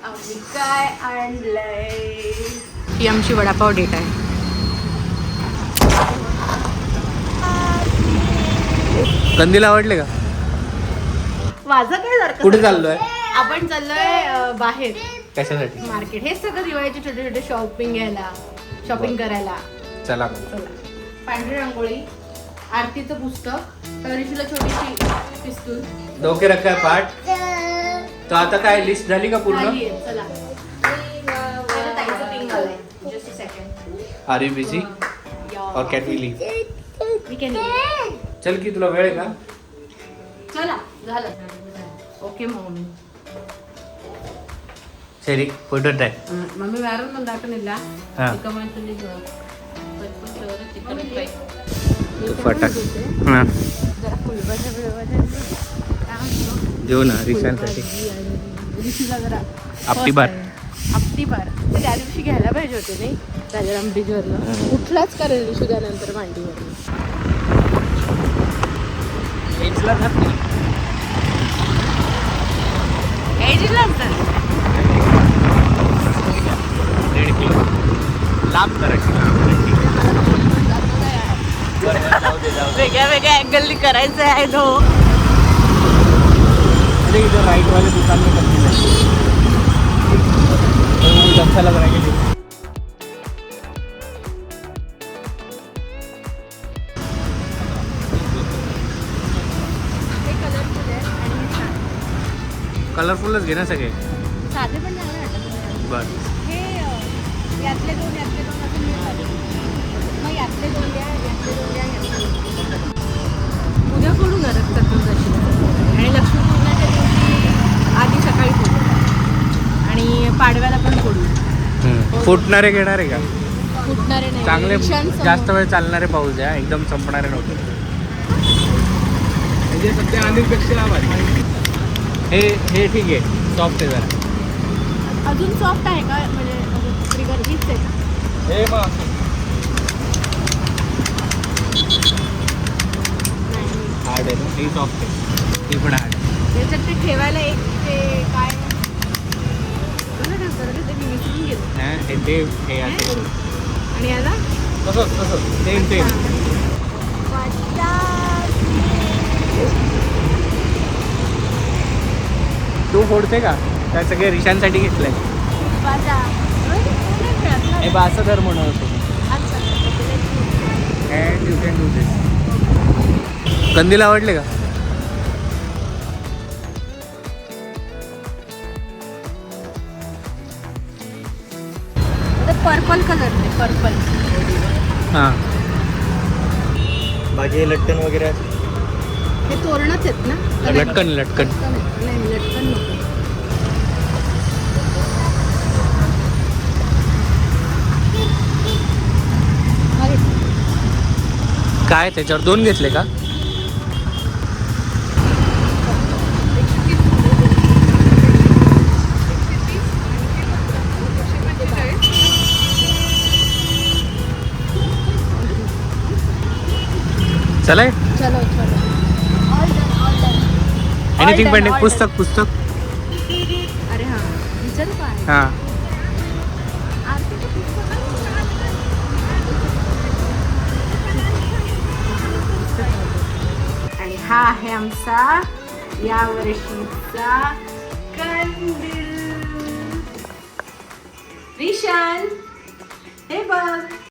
आम्ही काय आणलंय? ही आमची वडापाव डेट आहे. कंदील आवडले का? माझं काय जर कुठे चाललोय? आपण चाललोय बाहेर कशासाठी? मार्केट. हे सगळं दिवाळीचे छोटे छोटे शॉपिंग करायला. चला. पांढरी रांगोळी, आरतीचं पुस्तक, तरीशीला छोटीशी पिस्तूल. डोके रखा पाठ. तर आता काय लिस्ट झाली का पूर्ण? झाली आहे, चला. माझ्या ताईचं पिंग आलंय. Just a second. Are you busy Yeah. और can we leave? We can leave. चल की तुला वेळ आहे का? चला झालं. Okay mummy. ശരി പോയിട്ട് വരട്ടെ. മമ്മി വേറെ ഒന്നും ഉണ്ടാക്കുന്നില്ല. ആ. Chicken masala chicken fry. फटाक हां जरा फुलभाज्या देऊ ना रिशांसाठी. ऋषीला जरा आपटी बार. आपटी बार ते त्या दिवशी घ्यायला पाहिजे होते नाही राजाराम ब्रिजवरनं. उठलाच करेल ऋषी त्यानंतर मांडीवर. एजला जात नाही. एजला दीड किलो लांब करायची. वेगळ्या वेगळ्या अँगलनी करायचं आहे तो. अरे इधर राइट वाले दुकान में कंदील है. तो मुझे अच्छा लग रहा है कि कलरफुलच घे ना सगळे. साधे पण नाही वाटत. बर हे यातले दोन अजून मिळतात. मग यातले दोन द्या, यातले दोन द्या, यातले दोन. उद्या फोडू नरक चतुर्दशी आणि लक्ष्मीपूजनाच्या दिवशी आधी सकाळी फोडू आणि पाडव्याला पण फोडू. फुटणारे घेणारे का? फुटणारे नाही. चांगले रिक्षांसमोर. जास्त वेळ चालणारे पाऊस द्या. एकदम संपणारे नव्हते. म्हणजे सध्या अनिलपेक्षा हे ठीक आहे. सॉफ्ट आहे जरा. अजून सॉफ्ट आहे का? म्हणजे ट्रिगर हीच आहे का? हे मग हार्ड आहे ना. ही सॉफ्ट आहे. ती पण हार्ड आहे. त्याच्यात ते ठेवायला एक ते काय कसं ठेवतात रे ते? मी विसरून गेलो. हे असं आणि याला तसंच सेम तू फोडते का? त्या सगळे रिशांसाठी घेतलंय. हे असं धर म्हणून होतो. अँड यू कॅन डू दिस. कंदील आवडले का? Purple colour purple. हां बाकी लटकन वगैरे हे तोरणच आहेत ना? लटकन नाही लटकन नको. काय त्याच्यावर दोन घेतले का? चला चलो एनिथिंग पेंडिंग. पुस्तक अरे हां विचारू काय? हां आणि हा आहे आमचा या वर्षीचा कंदील. रिशान